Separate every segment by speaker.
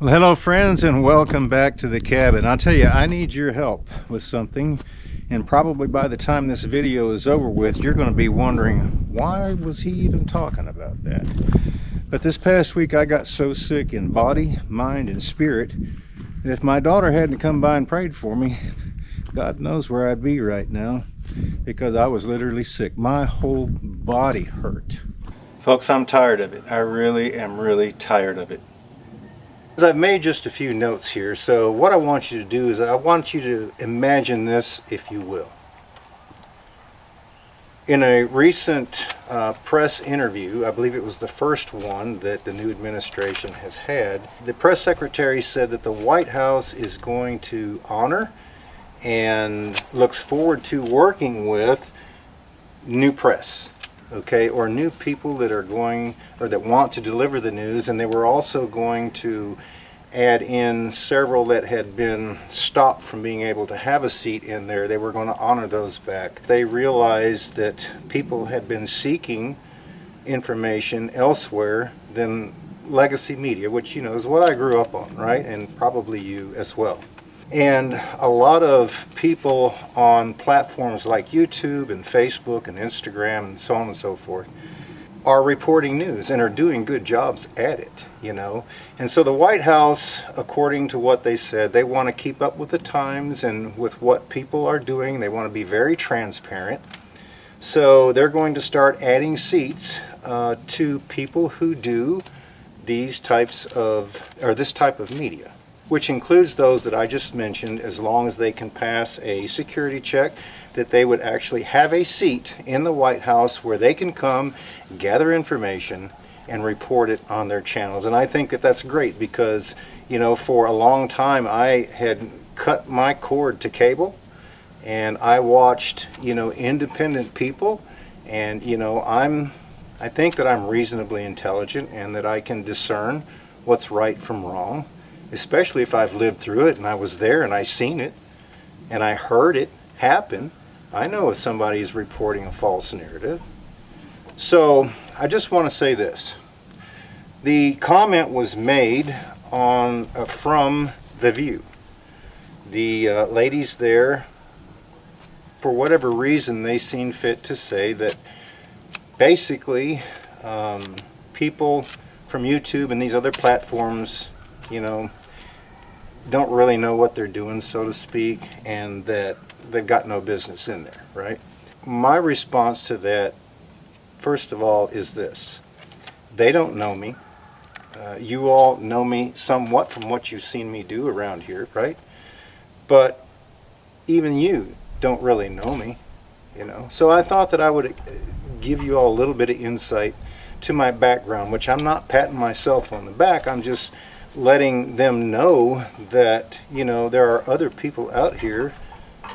Speaker 1: Well, hello friends, and welcome back to the cabin. I'll tell you, I need your help with something, and probably by the time this video is over with, you're going to be wondering, why was he even talking about that? But this past week I got so sick in body, mind, and spirit that if my daughter hadn't come by and prayed for me, God knows where I'd be right now, because I was literally sick. My whole body hurt. Folks, I'm tired of it. I really am tired of it. I've made just a few notes here, so what I want you to do is I want you to imagine this, if you will. In a recent press interview, I believe it was the first one that the new administration has had, the press secretary said that the White House is going to honor and looks forward to working with new press. Okay, or new people that are going or that want to deliver the news, and they were also going to add in several that had been stopped from being able to have a seat in there. They were going to honor those back. They realized that people had been seeking information elsewhere than legacy media, which, you know, is what I grew up on, right? And probably you as well. And a lot of people on platforms like YouTube and Facebook and Instagram and so on and so forth are reporting news and are doing good jobs at it, you know. And so the White House, according to what they said, they want to keep up with the times and with what people are doing. They want to be very transparent. So they're going to start adding seats to people who do these types of, or this type of media, which includes those that I just mentioned, as long as they can pass a security check, that they would actually have a seat in the White House where they can come, gather information, and report it on their channels. And I think that that's great because, you know, for a long time I had cut my cord to cable, and I watched, you know, independent people, and, you know, I think that I'm reasonably intelligent and that I can discern what's right from wrong, especially if I've lived through it and I was there and I seen it and I heard it happen. I know if somebody is reporting a false narrative. So I just want to say this. The comment was made on from The View. The ladies there, for whatever reason, they seen fit to say that basically people from YouTube and these other platforms, you know, don't really know what they're doing, so to speak, and that they've got no business in there, right? My response to that, first of all, is this. They don't know me. You all know me somewhat from what you've seen me do around here, right? But even you don't really know me, you know. So I thought that I would give you all a little bit of insight to my background, which I'm not patting myself on the back. I'm just letting them know that, you know, there are other people out here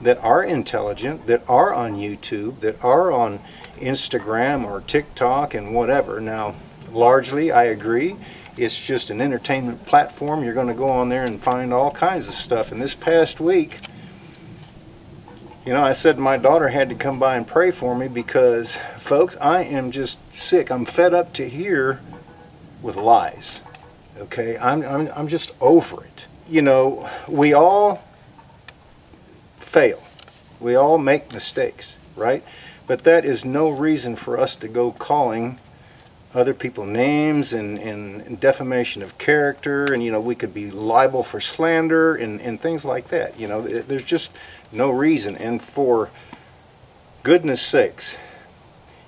Speaker 1: that are intelligent, that are on YouTube, that are on Instagram or TikTok and whatever. Now, largely, I agree, it's just an entertainment platform. You're going to go on there and find all kinds of stuff. And this past week, you know, I said my daughter had to come by and pray for me because, folks, I am just sick. I'm fed up to here with lies. Okay, I'm just over it. You know, we all fail. We all make mistakes, right? But that is no reason for us to go calling other people names and defamation of character, and, you know, we could be liable for slander and things like that. You know, there's just no reason. And for goodness sakes,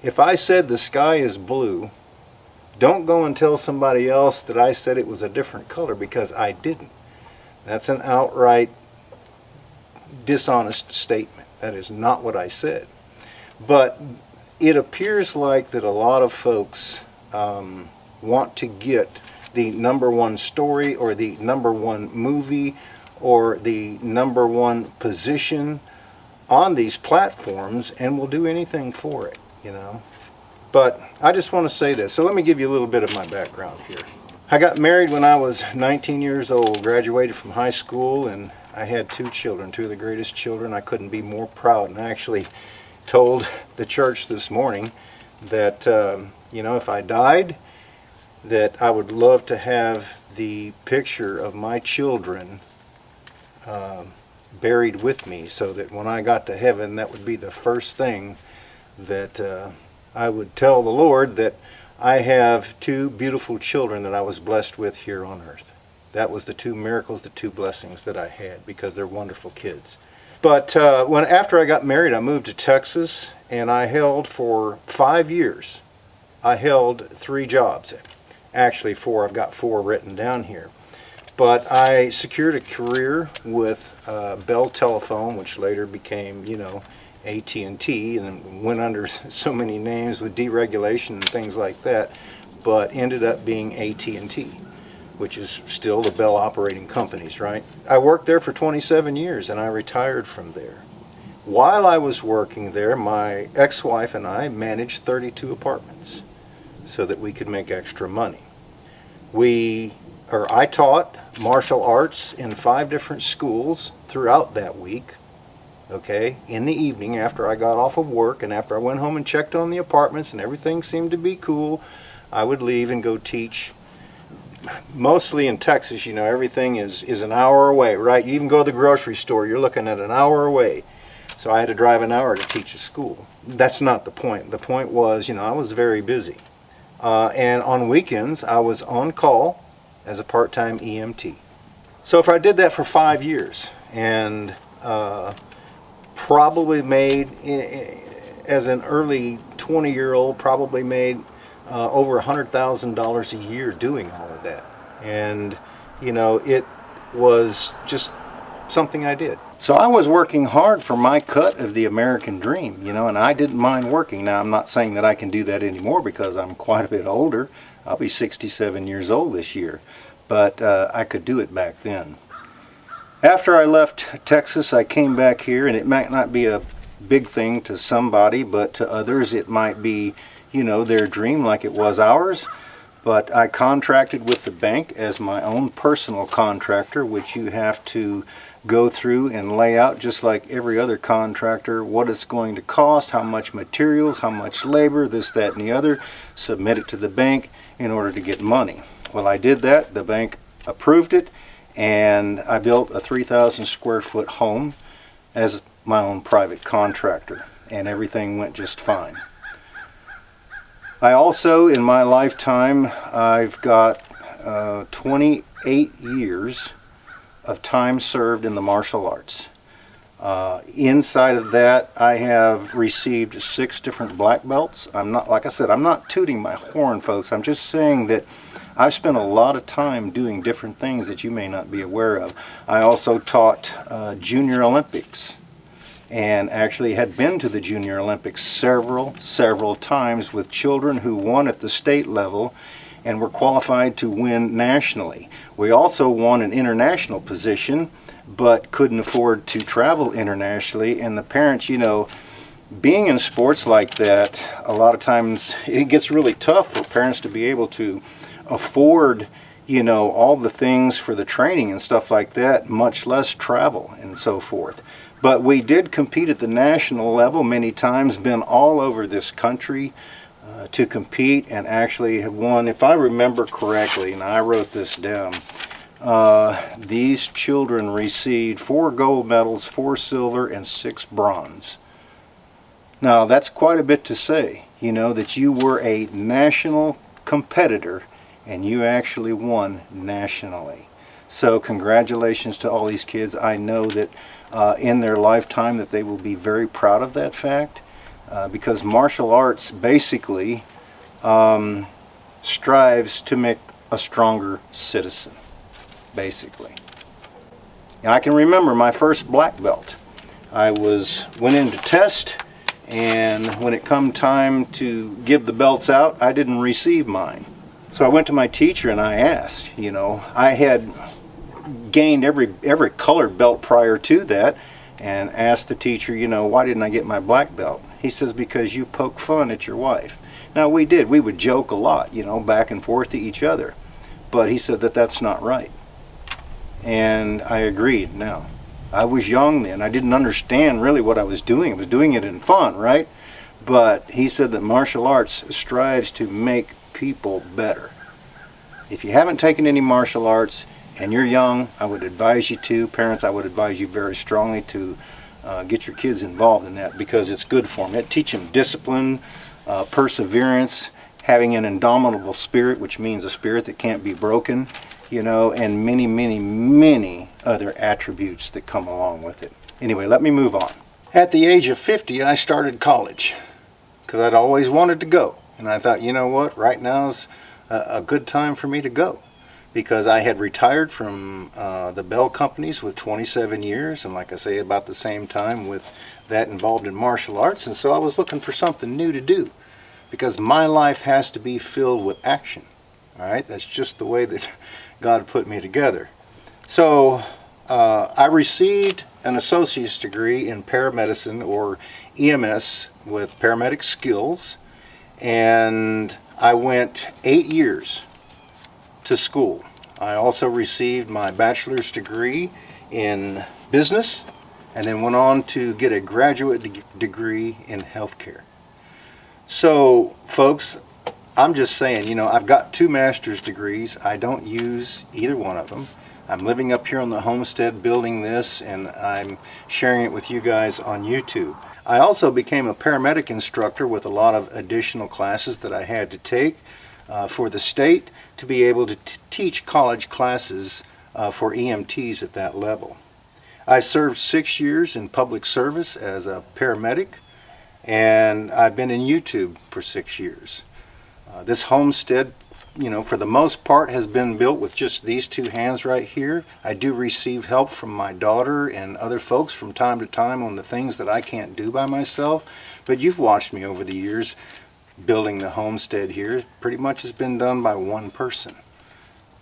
Speaker 1: if I said the sky is blue, don't go and tell somebody else that I said it was a different color, because I didn't. That's an outright dishonest statement. That is not what I said. But it appears like that a lot of folks want to get the #1 story or the #1 movie or the #1 position on these platforms and will do anything for it, you know. But I just want to say this. So let me give you a little bit of my background here. I got married when I was 19 years old, graduated from high school, and I had 2 children, 2 of the greatest children. I couldn't be more proud. And I actually told the church this morning that, you know, if I died, that I would love to have the picture of my children buried with me, so that when I got to heaven, that would be the first thing that I would tell the Lord, that I have two beautiful children that I was blessed with here on earth. That was the two miracles, the two blessings that I had, because they're wonderful kids. But after I got married, I moved to Texas, and I held for 5 years. I held 3 jobs. Actually 4. I've got 4 written down here. But I secured a career with Bell Telephone, which later became, AT&T, and went under so many names with deregulation and things like that, but ended up being AT&T, which is still the Bell operating companies, right? I worked there for 27 years, and I retired from there. While I was working there, my ex-wife and I managed 32 apartments so that we could make extra money. I taught martial arts in 5 different schools throughout that week, okay, in the evening after I got off of work, and after I went home and checked on the apartments and everything seemed to be cool, I would leave and go teach. Mostly in Texas, everything is an hour away, right? You even go to the grocery store, you're looking at an hour away. So I had to drive an hour to teach a school. That's not the point. The point was, I was very busy. And on weekends, I was on call as a part-time EMT. So if I did that for 5 years, and probably made, as an early 20-year-old, probably made over $100,000 a year doing all of that. And, it was just something I did. So I was working hard for my cut of the American dream, and I didn't mind working. Now, I'm not saying that I can do that anymore because I'm quite a bit older. I'll be 67 years old this year, but I could do it back then. After I left Texas, I came back here, and it might not be a big thing to somebody, but to others it might be, their dream like it was ours. But I contracted with the bank as my own personal contractor, which you have to go through and lay out, just like every other contractor, what it's going to cost, how much materials, how much labor, this, that, and the other. Submit it to the bank in order to get money. Well, I did that. The bank approved it, and I built a 3,000 square foot home as my own private contractor, and everything went just fine. I also, in my lifetime, I've got 28 years of time served in the martial arts. Inside of that, I have received 6 different black belts. I'm not, like I said, I'm not tooting my horn, folks. I'm just saying that I've spent a lot of time doing different things that you may not be aware of. I also taught Junior Olympics, and actually had been to the Junior Olympics several times with children who won at the state level and were qualified to win nationally. We also won an international position, but couldn't afford to travel internationally, and the parents, being in sports like that, a lot of times it gets really tough for parents to be able to afford, all the things for the training and stuff like that, much less travel and so forth. But we did compete at the national level many times, been all over this country to compete, and actually have won, if I remember correctly, and I wrote this down, these children received 4 gold medals, 4 silver, and 6 bronze. Now, that's quite a bit to say, that you were a national competitor and you actually won nationally. So congratulations to all these kids. I know that in their lifetime that they will be very proud of that fact, because martial arts basically strives to make a stronger citizen, basically. Now, I can remember my first black belt. I went in to test, and when it come time to give the belts out, I didn't receive mine. So I went to my teacher and I asked, I had gained every colored belt prior to that, and asked the teacher, why didn't I get my black belt? He says, because you poke fun at your wife. Now, we did. We would joke a lot, back and forth to each other. But he said that that's not right. And I agreed. Now, I was young then. I didn't understand really what I was doing. I was doing it in fun, right? But he said that martial arts strives to make people better. if you haven't taken any martial arts and you're young, I would advise you to. Parents, I would advise you very strongly to get your kids involved in that, because it's good for them. It teaches them discipline, perseverance, having an indomitable spirit, which means a spirit that can't be broken, you know, and many, many, many other attributes that come along with it. Anyway, let me move on. At the age of 50, I started college because I'd always wanted to go. And I thought, you know what, right now is a good time for me to go, because I had retired from the Bell companies with 27 years, and like I say, about the same time with that involved in martial arts. And so I was looking for something new to do, because my life has to be filled with action. All right, that's just the way that God put me together. So I received an associate's degree in paramedicine, or EMS, with paramedic skills, and I went 8 years to school. I also received my bachelor's degree in business, and then went on to get a graduate degree in healthcare. So, folks, I'm just saying, you know, I've got 2 master's degrees. I don't use either one of them. I'm living up here on the homestead building this, and I'm sharing it with you guys on YouTube. I also became a paramedic instructor with a lot of additional classes that I had to take for the state to be able to teach college classes for EMTs at that level. I served 6 years in public service as a paramedic, and I've been in YouTube for 6 years. This homestead, you know, for the most part has been built with just these 2 hands right here. I do receive help from my daughter and other folks from time to time on the things that I can't do by myself, but you've watched me over the years building the homestead here. Pretty much has been done by one person.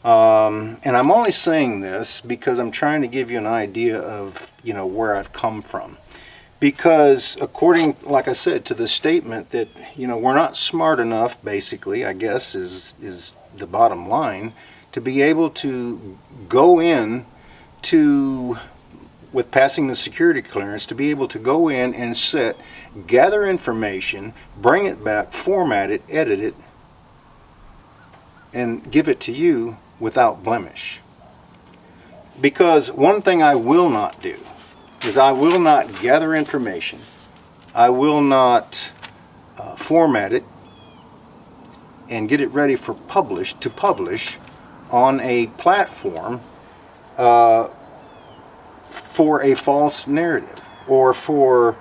Speaker 1: And I'm only saying this because I'm trying to give you an idea of, you know, where I've come from. Because according, like I said, to the statement that, you know, we're not smart enough, basically, I guess is the bottom line, to be able to go in to, with passing the security clearance, to be able to go in and sit, gather information, bring it back, format it, edit it, and give it to you without blemish. Because one thing I will not do is I will not gather information, I will not format it and get it ready for publish on a platform for a false narrative, or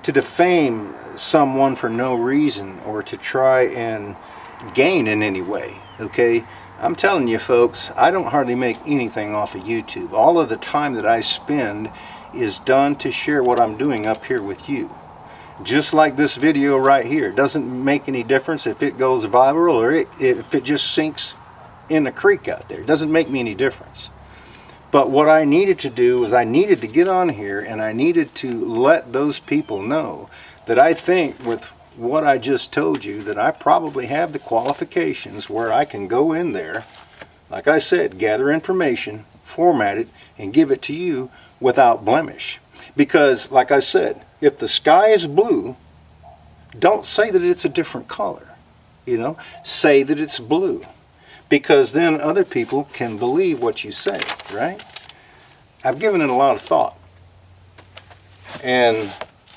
Speaker 1: to defame someone for no reason, or to try and gain in any way. Okay, I'm telling you folks, I don't hardly make anything off of YouTube. All of the time that I spend is done to share what I'm doing up here with you. Just like this video right here. It doesn't make any difference if it goes viral or if it just sinks in the creek out there. It doesn't make me any difference. But what I needed to do was I needed to get on here, and I needed to let those people know that I think with what I just told you, that I probably have the qualifications where I can go in there, like I said, gather information, format it, and give it to you without blemish. Because, like I said, if the sky is blue, don't say that it's a different color. You know, say that it's blue. Because then other people can believe what you say, right? I've given it a lot of thought. And,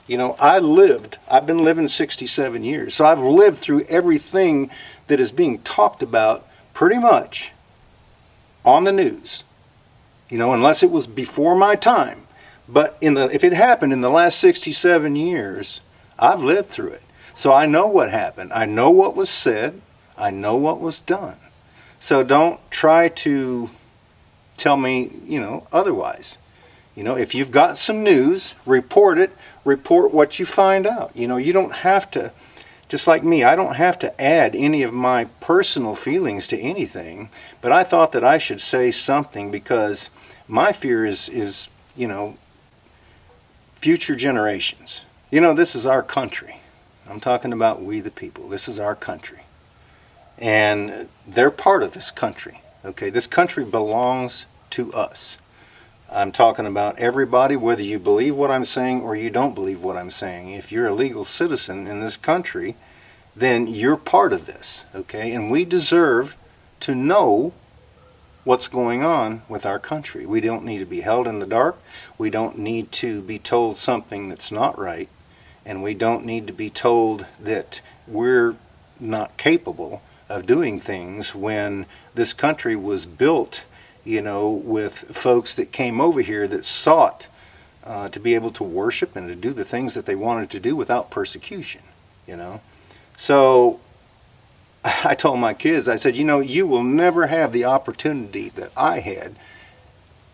Speaker 1: you know, I've been living 67 years. So I've lived through everything that is being talked about pretty much on the news. You know, unless it was before my time. But if it happened in the last 67 years, I've lived through it. So I know what happened. I know what was said. I know what was done. So don't try to tell me, you know, otherwise. You know, if you've got some news, report it. Report what you find out. You know, you don't have to, just like me, I don't have to add any of my personal feelings to anything. But I thought that I should say something, because my fear is, you know, future generations. You know, this is our country. I'm talking about we the people. This is our country. And they're part of this country. Okay, this country belongs to us. I'm talking about everybody, whether you believe what I'm saying or you don't believe what I'm saying. If you're a legal citizen in this country, then you're part of this. Okay, and we deserve to know what's going on with our country. We don't need to be held in the dark. We don't need to be told something that's not right. And we don't need to be told that we're not capable of doing things when this country was built, with folks that came over here that sought to be able to worship and to do the things that they wanted to do without persecution, So I told my kids, I said, you will never have the opportunity that I had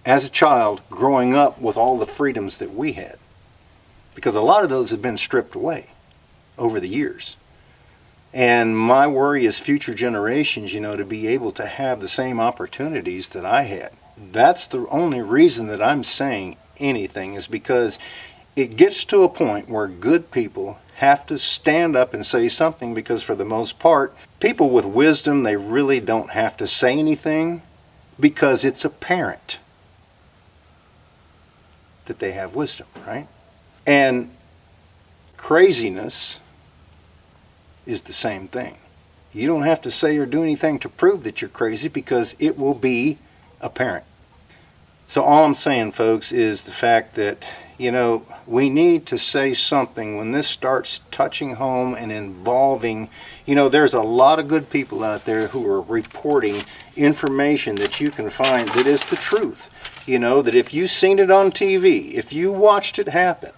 Speaker 1: as a child growing up with all the freedoms that we had. Because a lot of those have been stripped away over the years. And my worry is future generations, to be able to have the same opportunities that I had. That's the only reason that I'm saying anything, is because it gets to a point where good people have to stand up and say something, because for the most part, people with wisdom, they really don't have to say anything because it's apparent that they have wisdom, right? And craziness is the same thing. You don't have to say or do anything to prove that you're crazy, because it will be apparent. So all I'm saying, folks, is the fact that, we need to say something when this starts touching home and involving, there's a lot of good people out there who are reporting information that you can find that is the truth. That if you've seen it on TV, if you watched it happen,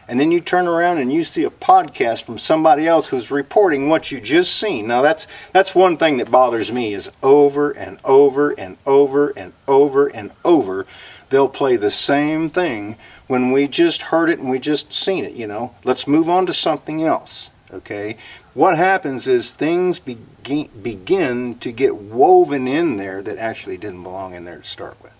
Speaker 1: and then you turn around and you see a podcast from somebody else who's reporting what you just seen. Now that's one thing that bothers me, is over and over and over and over and over, they'll play the same thing when we just heard it and we just seen it, Let's move on to something else, okay? What happens is things begin to get woven in there that actually didn't belong in there to start with.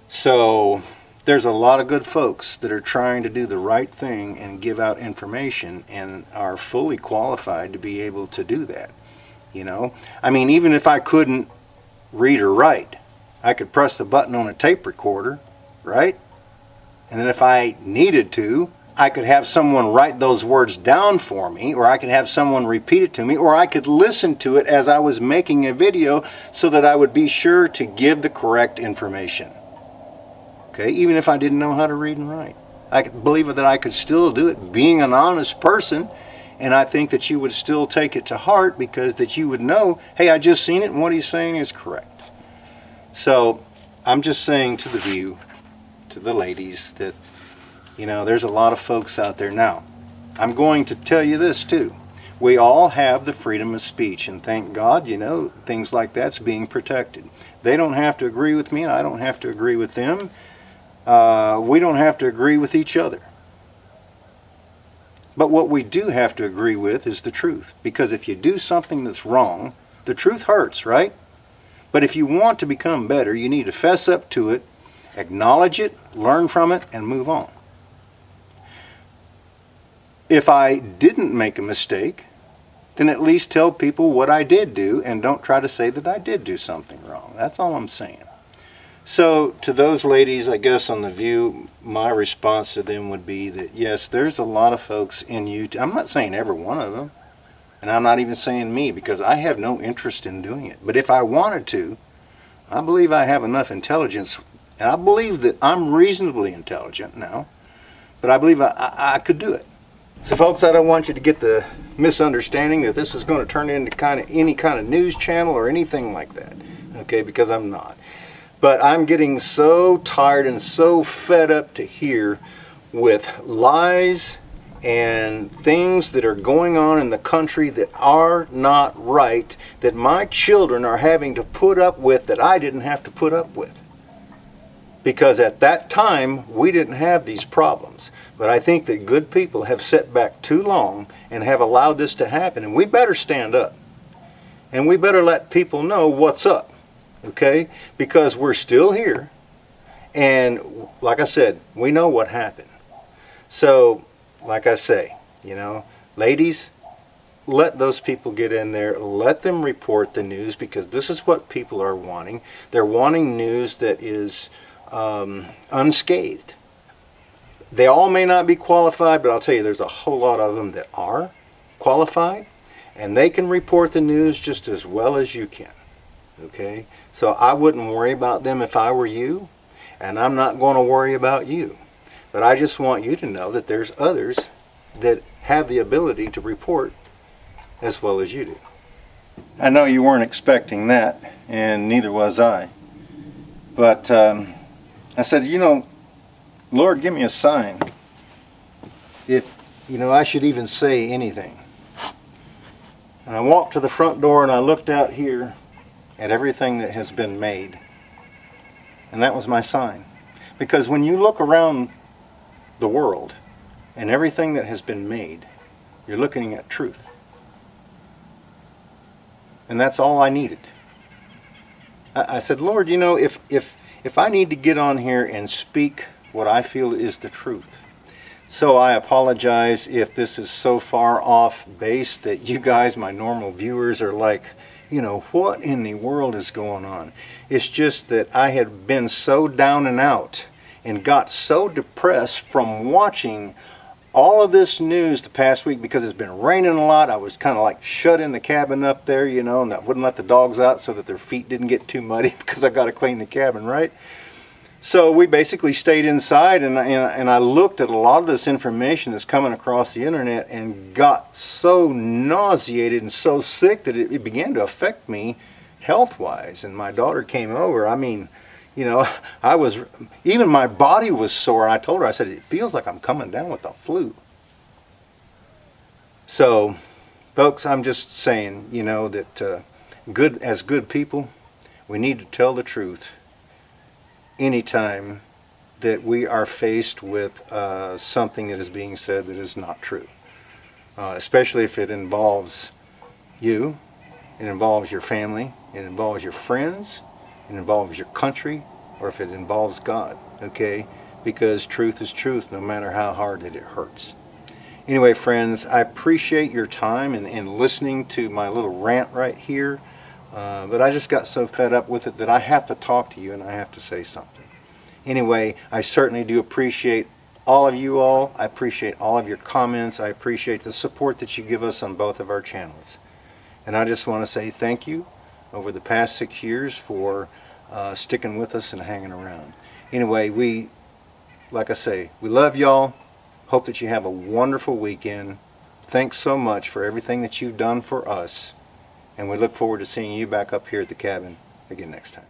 Speaker 1: So there's a lot of good folks that are trying to do the right thing and give out information and are fully qualified to be able to do that. Even if I couldn't read or write, I could press the button on a tape recorder, right? And then if I needed to, I could have someone write those words down for me, or I could have someone repeat it to me, or I could listen to it as I was making a video so that I would be sure to give the correct information. Okay, even if I didn't know how to read and write. I could believe that I could still do it being an honest person, and I think that you would still take it to heart, because that you would know, hey, I just seen it and what he's saying is correct. So I'm just saying to the ladies, that there's a lot of folks out there. Now, I'm going to tell you this too. We all have the freedom of speech, and thank God, things like that's being protected. They don't have to agree with me, and I don't have to agree with them. We don't have to agree with each other. But what we do have to agree with is the truth. Because if you do something that's wrong, the truth hurts, right? But if you want to become better, you need to fess up to it, acknowledge it, learn from it, and move on. If I didn't make a mistake, then at least tell people what I did do, and don't try to say that I did do something wrong. That's all I'm saying. So to those ladies, I guess on The View, my response to them would be that, yes, there's a lot of folks in YouTube. I'm not saying every one of them, and I'm not even saying me, because I have no interest in doing it. But if I wanted to, I believe I have enough intelligence, and I believe that I'm reasonably intelligent now, but I believe I could do it. So folks, I don't want you to get the misunderstanding that this is going to turn into any kind of news channel or anything like that, okay, because I'm not. But I'm getting so tired and so fed up to hear with lies and things that are going on in the country that are not right, that my children are having to put up with, that I didn't have to put up with. Because at that time, we didn't have these problems. But I think that good people have sat back too long and have allowed this to happen. And we better stand up. And we better let people know what's up. Okay? Because we're still here. And like I said, we know what happened. So, like I say, ladies, let those people get in there. Let them report the news, because this is what people are wanting. They're wanting news that is unscathed. They all may not be qualified, but I'll tell you, there's a whole lot of them that are qualified. And they can report the news just as well as you can. Okay? So I wouldn't worry about them if I were you, and I'm not going to worry about you. But I just want you to know that there's others that have the ability to report as well as you do. I know you weren't expecting that, and neither was I. But I said, Lord, give me a sign if, I should even say anything. And I walked to the front door and I looked out here at everything that has been made. And that was my sign. Because when you look around the world and everything that has been made, you're looking at truth. And that's all I needed. I said, Lord, if I need to get on here and speak what I feel is the truth. So I apologize if this is so far off base that you guys, my normal viewers, are like, what in the world is going on? It's just that I had been so down and out and got so depressed from watching all of this news the past week because it's been raining a lot. I was kind of like shut in the cabin up there, and I wouldn't let the dogs out so that their feet didn't get too muddy because I got to clean the cabin, right? So we basically stayed inside, and I looked at a lot of this information that's coming across the internet and got so nauseated and so sick that it began to affect me health-wise. And my daughter came over. Even my body was sore. And I told her, I said, it feels like I'm coming down with the flu. So, folks, I'm just saying, that as good people, we need to tell the truth anytime that we are faced with something that is being said that is not true. Especially if it involves you, it involves your family, it involves your friends, it involves your country, or if it involves God, okay? Because truth is truth, no matter how hard that it hurts. Anyway, friends, I appreciate your time in listening to my little rant right here. But I just got so fed up with it that I have to talk to you and I have to say something. Anyway, I certainly do appreciate all of you all. I appreciate all of your comments. I appreciate the support that you give us on both of our channels. And I just want to say thank you over the past 6 years for sticking with us and hanging around. Anyway, like I say, we love y'all. Hope that you have a wonderful weekend. Thanks so much for everything that you've done for us. And we look forward to seeing you back up here at the cabin again next time.